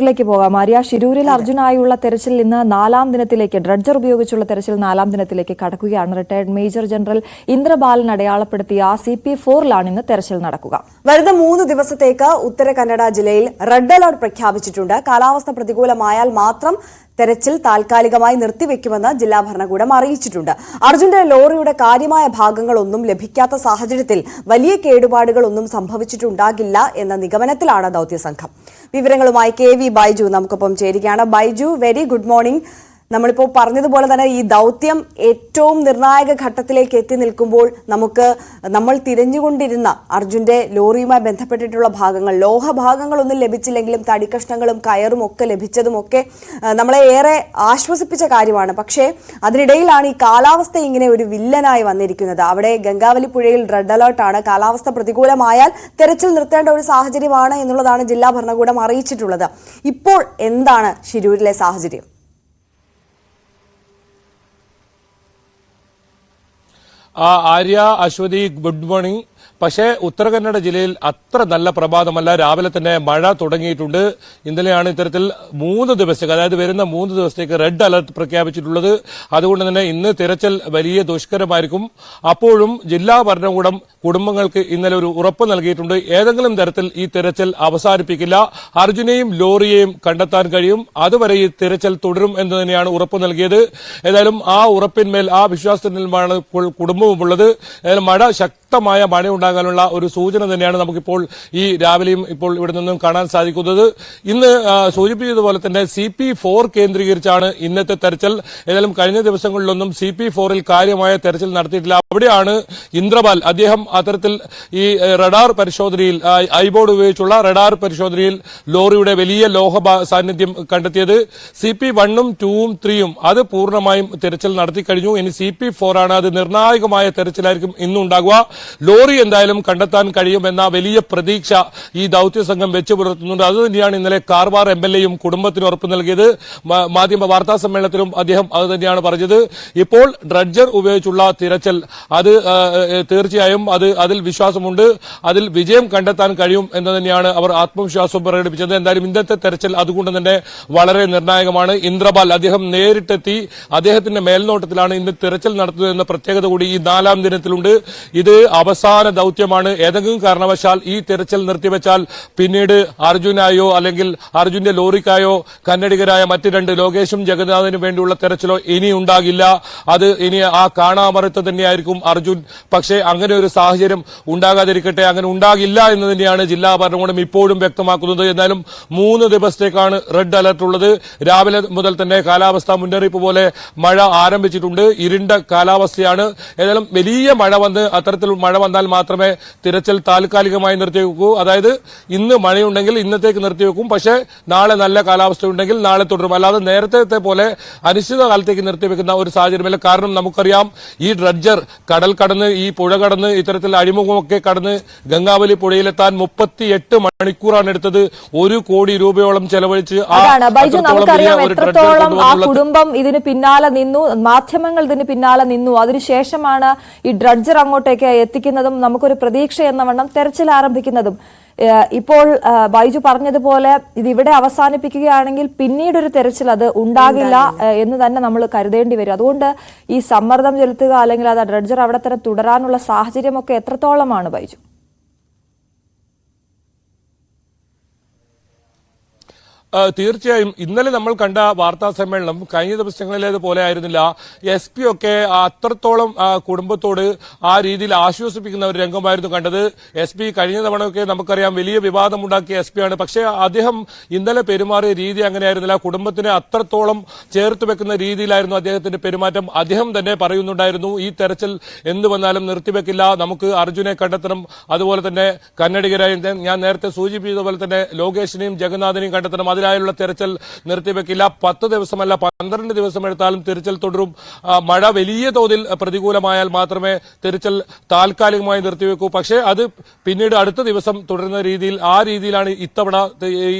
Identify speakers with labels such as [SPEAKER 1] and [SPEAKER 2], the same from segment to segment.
[SPEAKER 1] ിലേക്ക് പോകാം. ആര്യ, ഷിരൂരിൽ അർജുനായുള്ള തെരച്ചിൽ ഇന്ന് 4ാം ദിനത്തിലേക്ക് ഡ്രഡ്ജർ ഉപയോഗിച്ചുള്ള തെരച്ചിൽ 4ാം ദിനത്തിലേക്ക് കടക്കുകയാണ്. റിട്ടയർഡ് മേജർ ജനറൽ ഇന്ദ്രബാലൻ അടയാളപ്പെടുത്തിയ CP4-ലാണ് ഇന്ന് തെരച്ചിൽ നടക്കുക.
[SPEAKER 2] വരുന്ന 3 ദിവസത്തേക്ക് ഉത്തര കന്നഡ ജില്ലയിൽ റെഡ് അലർട്ട് പ്രഖ്യാപിച്ചിട്ടുണ്ട്. കാലാവസ്ഥ പ്രതികൂലമായാൽ മാത്രം തെരച്ചിൽ താൽക്കാലികമായി നിർത്തിവെക്കുമെന്ന് ജില്ലാ ഭരണകൂടം അറിയിച്ചിട്ടുണ്ട്. അർജുന്റെ ലോറിയുടെ കാര്യമായ ഭാഗങ്ങളൊന്നും ലഭിക്കാത്ത സാഹചര്യത്തിൽ വലിയ കേടുപാടുകളൊന്നും സംഭവിച്ചിട്ടുണ്ടാകില്ല എന്ന നിഗമനത്തിലാണ് ദൌത്യസംഘം. വിവരങ്ങളുമായി KV ബൈജു നമുക്കൊപ്പം ചേരുകയാണ്. Baiju, very good morning. നമ്മളിപ്പോൾ പറഞ്ഞതുപോലെ തന്നെ ഈ ദൗത്യം ഏറ്റവും നിർണായക ഘട്ടത്തിലേക്ക് എത്തി നിൽക്കുമ്പോൾ നമ്മൾ തിരഞ്ഞുകൊണ്ടിരുന്ന അർജുന്റെ ലോറിയുമായി ബന്ധപ്പെട്ടിട്ടുള്ള ഭാഗങ്ങൾ, ലോഹഭാഗങ്ങളൊന്നും ലഭിച്ചില്ലെങ്കിലും തടിക്കഷ്ണങ്ങളും കയറും ഒക്കെ ലഭിച്ചതുമൊക്കെ നമ്മളെ ഏറെ ആശ്വസിപ്പിച്ച കാര്യമാണ്. പക്ഷേ അതിനിടയിലാണ് ഈ കാലാവസ്ഥ ഇങ്ങനെ ഒരു വില്ലനായി വന്നിരിക്കുന്നത്. അവിടെ ഗംഗാവലി പുഴയിൽ റെഡ് അലേർട്ടാണ്. കാലാവസ്ഥ പ്രതികൂലമായാൽ തെരച്ചിൽ നിർത്തേണ്ട ഒരു സാഹചര്യമാണ് എന്നുള്ളതാണ് ജില്ലാ ഭരണകൂടം അറിയിച്ചിട്ടുള്ളത്. ഇപ്പോൾ എന്താണ് ഷിരൂരിലെ സാഹചര്യം?
[SPEAKER 3] Arya, Aswathy, good morning. പക്ഷേ ഉത്തര കന്നഡ ജില്ലയിൽ അത്ര നല്ല പ്രഭാതമല്ല. രാവിലെ തന്നെ മഴ തുടങ്ങിയിട്ടുണ്ട്. ഇന്നലെയാണ് ഇത്തരത്തിൽ 3 ദിവസത്തേക്ക്, അതായത് വരുന്ന 3 ദിവസത്തേക്ക് റെഡ് അലർട്ട് പ്രഖ്യാപിച്ചിട്ടുള്ളത്. അതുകൊണ്ട് തന്നെ ഇന്ന് തിരച്ചിൽ വലിയ ദുഷ്കരമായിരിക്കും. അപ്പോഴും ജില്ലാ ഭരണകൂടം കുടുംബങ്ങൾക്ക് ഇന്നലെ ഒരു ഉറപ്പ് നൽകിയിട്ടുണ്ട്. ഏതെങ്കിലും തരത്തിൽ ഈ തിരച്ചിൽ അവസാനിപ്പിക്കില്ല, അർജുനെയും ലോറിയെയും കണ്ടെത്താൻ കഴിയും, അതുവരെ ഈ തിരച്ചിൽ തുടരും എന്ന് തന്നെയാണ് ഉറപ്പ് നൽകിയത്. ഏതായാലും ആ ഉറപ്പിന്മേൽ, ആ വിശ്വാസത്തിന്മേലാണ് ഇപ്പോൾ കുടുംബവുമുള്ളത്. ഏതായാലും ശക്തമായ മഴയുണ്ടാകാനുള്ള ഒരു സൂചന തന്നെയാണ് നമുക്കിപ്പോൾ ഈ രാവിലെയും ഇപ്പോൾ ഇവിടെ നിന്നും കാണാൻ സാധിക്കുന്നത്. ഇന്ന് സൂചിപ്പിച്ചതുപോലെ തന്നെ CP4 കേന്ദ്രീകരിച്ചാണ് ഇന്നത്തെ തെരച്ചിൽ. ഏതായാലും കഴിഞ്ഞ ദിവസങ്ങളിലൊന്നും CP4-ൽ കാര്യമായ തെരച്ചിൽ നടത്തിയിട്ടില്ല. അവിടെയാണ് ഇന്ദ്രബാൽ, അദ്ദേഹം അത്തരത്തിൽ ഈ റഡാർ പരിശോധനയിൽ, ഐബോർഡ് ഉപയോഗിച്ചുള്ള റഡാർ പരിശോധനയിൽ ലോറിയുടെ വലിയ ലോഹ സാന്നിധ്യം കണ്ടെത്തിയത്. CP1-ഉം 2-ഉം 3-യും അത് പൂർണ്ണമായും തെരച്ചിൽ നടത്തി കഴിഞ്ഞു. ഇനി CP4 ആണ്. അത് നിർണായകമായ തെരച്ചിലായിരിക്കും ഇന്നുണ്ടാകുക. ലോറി എന്തായാലും കണ്ടെത്താൻ കഴിയുമെന്ന വലിയ പ്രതീക്ഷ ഈ ദൌത്യസംഘം വെച്ചു പുലർത്തുന്നുണ്ട്. അതുതന്നെയാണ് ഇന്നലെ കാർവാർ MLA-യും കുടുംബത്തിന് ഉറപ്പ് നൽകിയത്. മാധ്യമ വാർത്താ സമ്മേളനത്തിലും അദ്ദേഹം അത് തന്നെയാണ് പറഞ്ഞത്. ഇപ്പോൾ ഡ്രഡ്ജർ ഉപയോഗിച്ചുള്ള തിരച്ചിൽ, അത് തീർച്ചയായും അതിൽ വിശ്വാസമുണ്ട്, അതിൽ വിജയം കണ്ടെത്താൻ കഴിയും എന്ന് തന്നെയാണ് അവർ ആത്മവിശ്വാസം പ്രകടിപ്പിച്ചത്. എന്തായാലും ഇന്നത്തെ തെരച്ചിൽ അതുകൊണ്ട് തന്നെ വളരെ നിർണായകമാണ്. ഇന്ദ്രബാൽ, അദ്ദേഹം നേരിട്ടെത്തി, അദ്ദേഹത്തിന്റെ മേൽനോട്ടത്തിലാണ് ഇന്ന് തിരച്ചിൽ നടത്തുന്നത് എന്ന പ്രത്യേകത കൂടി ഈ 4ാം ദിനത്തിലുണ്ട്. ഇത് അവസാന ദൌത്യമാണ്. ഏതെങ്കിലും കാരണവശാൽ ഈ തെരച്ചിൽ നിർത്തിവെച്ചാൽ പിന്നീട് അർജുനായോ അല്ലെങ്കിൽ അർജുന്റെ ലോറിക്കായോ കന്നഡികരായ മറ്റ് 2 ലോകേഷും ജഗന്നാഥിനും വേണ്ടിയുള്ള തെരച്ചിലോ ഇനി ഉണ്ടാകില്ല. അത് ഇനി ആ കാണാമറത്ത് തന്നെയായിരിക്കും അർജുൻ. പക്ഷേ അങ്ങനെ ഒരു സാഹചര്യം ഉണ്ടാകാതിരിക്കട്ടെ, അങ്ങനെ ഉണ്ടാകില്ല എന്ന് തന്നെയാണ് ജില്ലാ ഭരണകൂടം ഇപ്പോഴും വ്യക്തമാക്കുന്നത്. എന്നാലും 3 ദിവസത്തേക്കാണ് റെഡ് അലർട്ട് ഉള്ളത്. രാവിലെ മുതൽ തന്നെ കാലാവസ്ഥാ മുന്നറിയിപ്പ് പോലെ മഴ ആരംഭിച്ചിട്ടുണ്ട്. ഇരുണ്ട കാലാവസ്ഥയാണ്. ഏതായാലും വലിയ മഴ അത്തരത്തിൽ മഴ വന്നാൽ മാത്രമേ തിരച്ചിൽ താൽക്കാലികമായി നിർത്തിവെക്കൂ. അതായത് ഇന്ന് മഴയുണ്ടെങ്കിൽ ഇന്നത്തേക്ക് നിർത്തിവെക്കും, പക്ഷേ നാളെ നല്ല കാലാവസ്ഥ ഉണ്ടെങ്കിൽ നാളെ തുടരും. അല്ലാതെ നേരത്തെ പോലെ അനിശ്ചിതകാലത്തേക്ക് നിർത്തിവെക്കുന്ന ഒരു സാഹചര്യമില്ല. കാരണം നമുക്കറിയാം, ഈ ഡ്രഡ്ജർ കടൽ കടന്ന്, ഈ പുഴ കടന്ന്, ഇത്തരത്തിൽ അഴിമുഖമൊക്കെ കടന്ന് ഗംഗാവലി പുഴയിലെത്താൻ 38 മണിക്കൂറാണ് എടുത്തത്. 1 കോടി രൂപയോളം ചെലവഴിച്ച്
[SPEAKER 1] നമുക്കറിയാം എത്രത്തോളം ആ കുടുംബം ഇതിന് പിന്നാലെ നിന്നു, മാധ്യമങ്ങൾ ഇതിന് പിന്നാലെ നിന്നു. അതിനുശേഷമാണ് ഈ ഡ്രഡ്ജർ അങ്ങോട്ടേക്ക് എത്തിക്കുന്നതും നമുക്കൊരു പ്രതീക്ഷ എന്ന വണ്ണം തെരച്ചിൽ ആരംഭിക്കുന്നതും. ഇപ്പോൾ ബൈജു പറഞ്ഞതുപോലെ ഇതിവിടെ അവസാനിപ്പിക്കുകയാണെങ്കിൽ പിന്നീടൊരു തെരച്ചിൽ അത് ഉണ്ടാകില്ല എന്ന് തന്നെ നമ്മൾ കരുതേണ്ടി വരും. അതുകൊണ്ട് ഈ സമ്മർദ്ദം ചെലുത്തുക അല്ലെങ്കിൽ അത് ഡ്രഡ്ജർ അവിടെ തന്നെ തുടരാനുള്ള സാഹചര്യമൊക്കെ എത്രത്തോളമാണ് ബൈജു?
[SPEAKER 3] തീർച്ചയായും ഇന്നലെ നമ്മൾ കണ്ട വാർത്താ സമ്മേളനം കഴിഞ്ഞ ദിവസങ്ങളിലേതുപോലെ ആയിരുന്നില്ല. SP ഒക്കെ അത്രത്തോളം കുടുംബത്തോട് ആ രീതിയിൽ ആശ്വസിപ്പിക്കുന്ന ഒരു രംഗമായിരുന്നു കണ്ടത്. SP കഴിഞ്ഞ തവണയൊക്കെ നമുക്കറിയാം വലിയ വിവാദമുണ്ടാക്കിയ SP ആണ്. പക്ഷേ അദ്ദേഹം ഇന്നലെ പെരുമാറിയ രീതി അങ്ങനെയായിരുന്നില്ല. കുടുംബത്തിനെ അത്രത്തോളം ചേർത്ത് വെക്കുന്ന രീതിയിലായിരുന്നു അദ്ദേഹത്തിന്റെ പെരുമാറ്റം. അദ്ദേഹം തന്നെ പറയുന്നുണ്ടായിരുന്നു, ഈ തെരച്ചിൽ എന്ത് വന്നാലും നിർത്തിവെക്കില്ല, നമുക്ക് അർജുനെ കണ്ടെത്തണം, അതുപോലെ തന്നെ കന്നഡികരായി ഞാൻ നേരത്തെ സൂചിപ്പിച്ചതുപോലെ തന്നെ ലോകേഷിനെയും ജഗന്നാഥിനെയും കണ്ടെത്തണം, അതിനായുള്ള തെരച്ചിൽ നിർത്തിവെക്കില്ല. 10 ദിവസമല്ല 12 ദിവസം എടുത്താലും തിരച്ചിൽ തുടരും. മഴ വലിയ തോതിൽ പ്രതികൂലമായാൽ മാത്രമേ തിരച്ചിൽ താൽക്കാലികമായി നിർത്തിവെക്കൂ. പക്ഷേ അത് പിന്നീട് അടുത്ത ദിവസം തുടരുന്ന രീതിയിൽ, ആ രീതിയിലാണ് ഇത്തവണ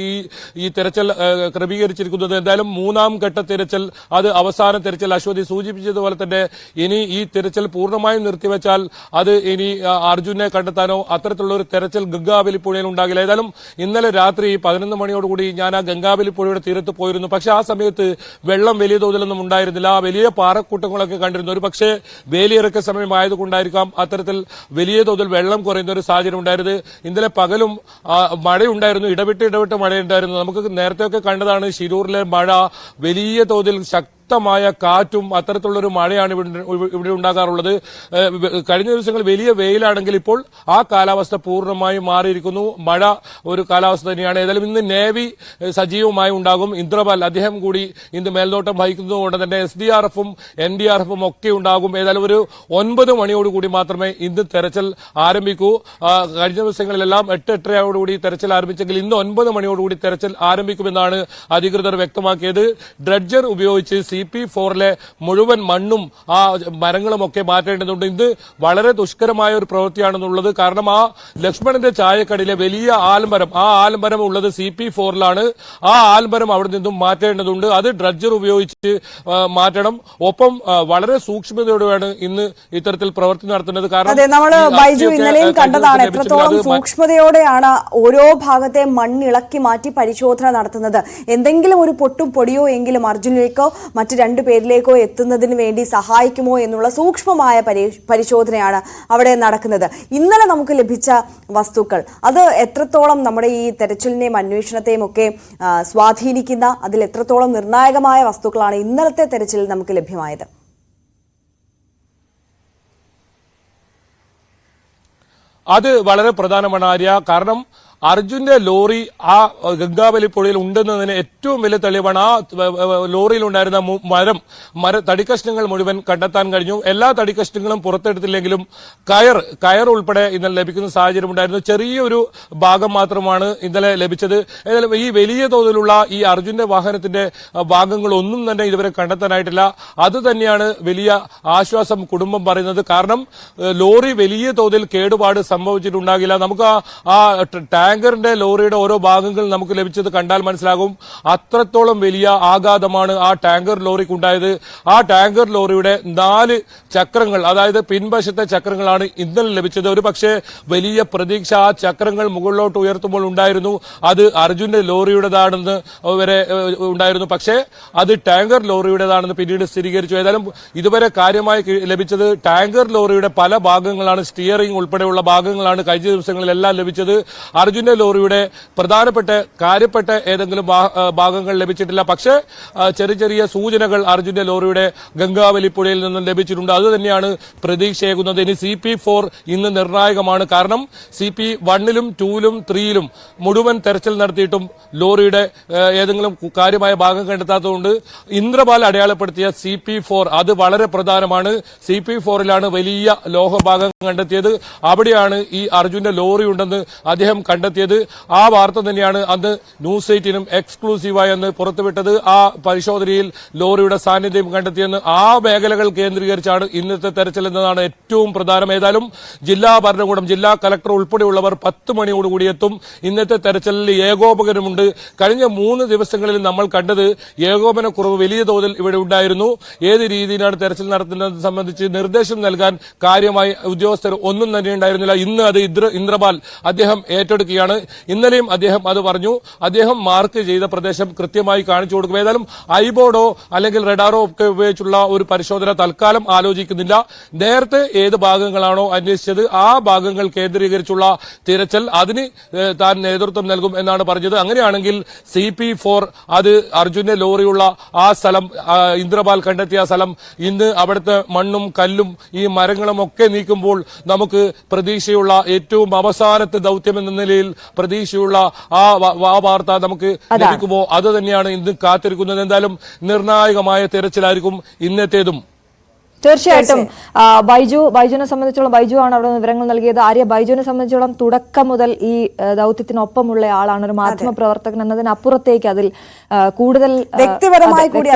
[SPEAKER 3] ഈ തെരച്ചിൽ ക്രമീകരിച്ചിരിക്കുന്നത്. എന്തായാലും 3ാം ഘട്ട തിരച്ചിൽ, അത് അവസാന തിരച്ചിൽ. അശ്വതി സൂചിപ്പിച്ചതുപോലെ തന്നെ ഇനി ഈ തിരച്ചിൽ പൂർണ്ണമായും നിർത്തിവെച്ചാൽ അത് ഇനി അർജുനെ കണ്ടെത്താനോ അത്തരത്തിലുള്ള ഒരു തെരച്ചിൽ ഗംഗാവലി പുഴയിൽ ഉണ്ടാകില്ല. ഏതായാലും ഇന്നലെ രാത്രി 11 മണിയോടുകൂടി ഞാൻ ആ ഗംഗാവലി പുഴയുടെ തീരത്ത് പോയിരുന്നു. പക്ഷെ ആ സമയത്ത് വെള്ളം വലിയ തോതിലൊന്നും ഉണ്ടായിരുന്നില്ല. വലിയ പാറക്കൂട്ടങ്ങളൊക്കെ കണ്ടിരുന്നു. ഒരു പക്ഷേ വേലിയിറക്ക സമയമായതുകൊണ്ടായിരിക്കാം അത്തരത്തിൽ വലിയ തോതിൽ വെള്ളം കുറയുന്ന ഒരു സാഹചര്യം ഉണ്ടായത്. ഇന്നലെ പകലും മഴയുണ്ടായിരുന്നു, ഇടവിട്ട് മഴയുണ്ടായിരുന്നു. നമുക്ക് നേരത്തെയൊക്കെ കണ്ടതാണ് ശിരൂരിലെ മഴ, വലിയ തോതിൽ ശക്തമായ കാറ്റും അത്തരത്തിലുള്ള ഒരു മഴയാണ് ഇവിടെ ഉണ്ടാകാറുള്ളത്. കഴിഞ്ഞ ദിവസങ്ങൾ വലിയ വെയിലാണെങ്കിൽ ഇപ്പോൾ ആ കാലാവസ്ഥ പൂർണ്ണമായും മാറിയിരിക്കുന്നു. മഴ ഒരു കാലാവസ്ഥ തന്നെയാണ്. ഏതായാലും ഇന്ന് നേവി സജീവമായി ഉണ്ടാകും. ഇന്ദ്രപാൽ അദ്ദേഹം കൂടി ഇന്ന് മേൽനോട്ടം വഹിക്കുന്നതുകൊണ്ട് തന്നെ SDRF-ഉം NDRF-ഉം ഒക്കെ ഉണ്ടാകും. ഏതായാലും ഒരു 9 മണിയോടുകൂടി മാത്രമേ ഇന്ന് തെരച്ചിൽ ആരംഭിക്കൂ. കഴിഞ്ഞ ദിവസങ്ങളിലെല്ലാം 8-8:30 തെരച്ചിൽ ആരംഭിച്ചെങ്കിൽ ഇന്ന് 9 മണിയോടുകൂടി തെരച്ചിൽ ആരംഭിക്കുമെന്നാണ് അധികൃതർ വ്യക്തമാക്കിയത്. ഡ്രഡ്ജർ ഉപയോഗിച്ച് CP4-ലെ മുഴുവൻ മണ്ണും ആ മരങ്ങളും ഒക്കെ മാറ്റേണ്ടതുണ്ട്. ഇത് വളരെ ദുഷ്കരമായ ഒരു പ്രവൃത്തിയാണെന്നുള്ളത്. കാരണം ആ ലക്ഷ്മണന്റെ ചായക്കടയിലെ വലിയ ആൽമരം, ആ ആൽമരം ഉള്ളത് CP4-ലാണ്. ആ ആൽമരം അവിടെ നിന്നും മാറ്റേണ്ടതുണ്ട്. അത് ഡ്രഡ്ജർ ഉപയോഗിച്ച് മാറ്റണം. ഒപ്പം വളരെ സൂക്ഷ്മതയോടെയാണ് ഇന്ന് ഇത്തരത്തിൽ പ്രവൃത്തി നടത്തുന്നത്.
[SPEAKER 2] കാരണം നമ്മള് ബൈജു ഇന്നലെയും കണ്ടതാണ് എത്രത്തോളം സൂക്ഷ്മതയോടെയാണ് ഓരോ ഭാഗത്തെ മണ്ണിളക്കി മാറ്റി പരിശോധന നടത്തുന്നത്. എന്തെങ്കിലും ഒരു പൊട്ടും പൊടിയോ എങ്കിലും അർജുനിലേക്കോ മറ്റു 2 പേരിലേക്കോ എത്തുന്നതിന് വേണ്ടി സഹായിക്കുമോ എന്നുള്ള സൂക്ഷ്മമായ പരിശോധനയാണ് അവിടെ നടക്കുന്നത്. ഇന്നലെ നമുക്ക് ലഭിച്ച വസ്തുക്കൾ അത് എത്രത്തോളം നമ്മുടെ ഈ തെരച്ചിലിനെയും അന്വേഷണത്തെയും ഒക്കെ സ്വാധീനിക്കുന്ന, അതിൽ എത്രത്തോളം നിർണായകമായ വസ്തുക്കളാണ് ഇന്നലത്തെ തെരച്ചിലിൽ നമുക്ക് ലഭ്യമായത്?
[SPEAKER 3] അത് വളരെ പ്രധാനമാണ് ആര്യ. കാരണം അർജുന്റെ ലോറി ആ ഗംഗാവലി പുഴയിൽ ഉണ്ടെന്നതിന് ഏറ്റവും വലിയ തെളിവാണ്. ആ ലോറിയിൽ ഉണ്ടായിരുന്ന തടിക്കഷ്ണങ്ങൾ മുഴുവൻ കണ്ടെത്താൻ കഴിഞ്ഞു. എല്ലാ തടിക്കഷ്ണങ്ങളും പുറത്തെടുത്തില്ലെങ്കിലും കയർ ഉൾപ്പെടെ ഇന്നലെ ലഭിക്കുന്ന സാഹചര്യം ഉണ്ടായിരുന്നു. ചെറിയൊരു ഭാഗം മാത്രമാണ് ഇന്നലെ ലഭിച്ചത്. ഏതായാലും ഈ വലിയ തോതിലുള്ള ഈ അർജുന്റെ വാഹനത്തിന്റെ ഭാഗങ്ങളൊന്നും തന്നെ ഇതുവരെ കണ്ടെത്താനായിട്ടില്ല. അത് തന്നെയാണ് വലിയ ആശ്വാസം കുടുംബം പറയുന്നത്. കാരണം ലോറി വലിയ തോതിൽ കേടുപാട് സംഭവിച്ചിട്ടുണ്ടാകില്ല. നമുക്ക് ആ ടാങ്കറിന്റെ ലോറിയുടെ ഓരോ ഭാഗങ്ങൾ നമുക്ക് ലഭിച്ചത് കണ്ടാൽ മനസ്സിലാകും. അത്രത്തോളം വലിയ ആഘാതമാണ് ആ ടാങ്കർ ലോറിക്കുണ്ടായത്. ആ ടാങ്കർ ലോറിയുടെ 4 ചക്രങ്ങൾ, അതായത് പിൻവശത്തെ ചക്രങ്ങളാണ് ഇന്നലെ ലഭിച്ചത്. ഒരു പക്ഷേ വലിയ പ്രതീക്ഷ ആ ചക്രങ്ങൾ മുകളിലോട്ട് ഉയർത്തുമ്പോൾ ഉണ്ടായിരുന്നു. അത് അർജുന്റെ ലോറിയുടേതാണെന്ന് വരെ ഉണ്ടായിരുന്നു. പക്ഷേ അത് ടാങ്കർ ലോറിയുടേതാണെന്ന് പിന്നീട് സ്ഥിരീകരിച്ചു. ഏതായാലും ഇതുവരെ കാര്യമായി ലഭിച്ചത് ടാങ്കർ ലോറിയുടെ പല ഭാഗങ്ങളാണ്, സ്റ്റിയറിംഗ് ഉൾപ്പെടെയുള്ള ഭാഗങ്ങളാണ് കഴിഞ്ഞ ദിവസങ്ങളിലെല്ലാം ലഭിച്ചത്. അർജുന്റെ ലോറിയുടെ കാര്യപ്പെട്ട ഏതെങ്കിലും ഭാഗങ്ങൾ ലഭിച്ചിട്ടില്ല. പക്ഷേ ചെറിയ സൂചനകൾ അർജുന്റെ ലോറിയുടെ ഗംഗാവലി പുഴയിൽ നിന്നും ലഭിച്ചിട്ടുണ്ട്. അത് തന്നെയാണ് പ്രതീക്ഷയേകുന്നത്. ഇനി CP4 ഇന്ന് നിർണായകമാണ്. കാരണം CP1-ലും 2-ലും 3-ലും മുഴുവൻ തെരച്ചിൽ നടത്തിയിട്ടും ലോറിയുടെ ഏതെങ്കിലും കാര്യമായ ഭാഗം കണ്ടെത്താത്തതുകൊണ്ട് ഇന്ദ്രപാൽ അടയാളപ്പെടുത്തിയ CP4 അത് വളരെ പ്രധാനമാണ്. CP4-ലാണ് വലിയ ലോഹഭാഗം കണ്ടെത്തിയത്. അവിടെയാണ് ഈ അർജുന്റെ ലോറി ഉണ്ടെന്ന് അദ്ദേഹം കണ്ടെത്തിയത്. ആ വാർത്ത തന്നെയാണ് അന്ന് ന്യൂസ് 8-നും എക്സ്ക്ലൂസീവായി അന്ന് പുറത്തുവിട്ടത്. ആ പരിശോധനയിൽ ലോറിയുടെ സാന്നിധ്യം കണ്ടെത്തിയെന്ന് ആ മേഖലകൾ കേന്ദ്രീകരിച്ചാണ് ഇന്നത്തെ തെരച്ചിൽ എന്നതാണ് ഏറ്റവും പ്രധാനം. ഏതായാലും ജില്ലാ ഭരണകൂടം, ജില്ലാ കലക്ടർ ഉൾപ്പെടെയുള്ളവർ 10 മണിയോടുകൂടി എത്തും. ഇന്നത്തെ തെരച്ചിലിൽ ഏകോപകരമുണ്ട്. കഴിഞ്ഞ 3 ദിവസങ്ങളിൽ നമ്മൾ കണ്ടത് ഏകോപനക്കുറവ് വലിയ തോതിൽ ഇവിടെ ഉണ്ടായിരുന്നു. ഏത് രീതിയിലാണ് തെരച്ചിൽ നടത്തുന്നത് സംബന്ധിച്ച് നിർദ്ദേശം നൽകാൻ കാര്യമായി ഉദ്യോഗസ്ഥർ ഒന്നും തന്നെ ഉണ്ടായിരുന്നില്ല. ഇന്ന് അത് ഇന്ദ്രപാൽ അദ്ദേഹം ഏറ്റെടുക്കുകയാണ്. ഇന്നലെയും അദ്ദേഹം അത് പറഞ്ഞു. അദ്ദേഹം മാർക്ക് ചെയ്ത പ്രദേശം കൃത്യമായി കാണിച്ചു കൊടുക്കും. ഏതായാലും ഐബോർഡോ അല്ലെങ്കിൽ റഡാറോ ഒക്കെ ഉപയോഗിച്ചുള്ള ഒരു പരിശോധന തൽക്കാലം ആലോചിക്കുന്നില്ല. നേരത്തെ ഏത് ഭാഗങ്ങളാണോ അന്വേഷിച്ചത് ആ ഭാഗങ്ങൾ കേന്ദ്രീകരിച്ചുള്ള തിരച്ചിൽ അതിന് താൻ നേതൃത്വം നൽകും എന്നാണ് പറഞ്ഞത്. അങ്ങനെയാണെങ്കിൽ CP4 അത് അർജുന്റെ ലോറിയുള്ള ആ സ്ഥലം, ഇന്ദ്രപാൽ കണ്ടെത്തിയ സ്ഥലം, ഇന്ന് അവിടുത്തെ മണ്ണും കല്ലും ഈ മരങ്ങളും ഒക്കെ നീക്കുമ്പോൾ നമുക്ക് പ്രതീക്ഷയുള്ള ഏറ്റവും അവസാനത്തെ ദൌത്യം എന്ന നിലയിൽ പ്രതീക്ഷയുള്ള ആ വാർത്ത നമുക്ക് ലഭിക്കുമോ? അത് തന്നെയാണ് ഇന്ന് കാത്തിരിക്കുന്നത്. എന്തായാലും നിർണായകമായ തെരച്ചിലായിരിക്കും ഇന്നത്തേതും.
[SPEAKER 1] തീർച്ചയായിട്ടും ബൈജുവിനെ സംബന്ധിച്ചോളം, ബൈജു ആണ് അവിടെ വിവരങ്ങൾ നൽകിയത്. ആര്യ, ബൈജുവിനെ സംബന്ധിച്ചോളം തുടക്കം മുതൽ ഈ ദൌത്യത്തിനൊപ്പമുള്ള ആളാണ്, ഒരു മാധ്യമ പ്രവർത്തകൻ എന്നതിനപ്പുറത്തേക്ക് അതിൽ കൂടുതൽ വ്യക്തിപരമായി കൂടി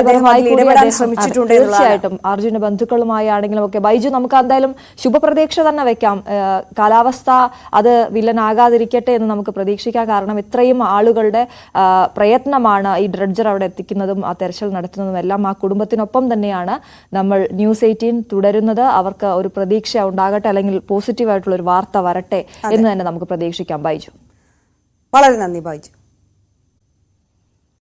[SPEAKER 1] തീർച്ചയായിട്ടും അർജുന്റെ ബന്ധുക്കളുമായി ആണെങ്കിലും ഒക്കെ ബൈജു നമുക്ക് എന്തായാലും ശുഭപ്രതീക്ഷ തന്നെ വെക്കാം. കാലാവസ്ഥ അത് വില്ലനാകാതിരിക്കട്ടെ എന്ന് നമുക്ക് പ്രതീക്ഷിക്കാം. കാരണം ഇത്രയും ആളുകളുടെ പ്രയത്നമാണ് ഈ ഡ്രഡ്ജർ അവിടെ എത്തിക്കുന്നതും ആ തെരച്ചിൽ നടത്തുന്നതും എല്ലാം. ആ കുടുംബത്തിനൊപ്പം തന്നെയാണ് നമ്മൾ ന്യൂസ് 18 തുടരുന്നത്. അവർക്ക് ഒരു പ്രതീക്ഷ ഉണ്ടാകട്ടെ, അല്ലെങ്കിൽ പോസിറ്റീവായിട്ടുള്ള ഒരു വാർത്ത വരട്ടെ എന്ന് തന്നെ നമുക്ക് പ്രതീക്ഷിക്കാം. ബൈജു,
[SPEAKER 2] വളരെ നന്ദി ബൈജു.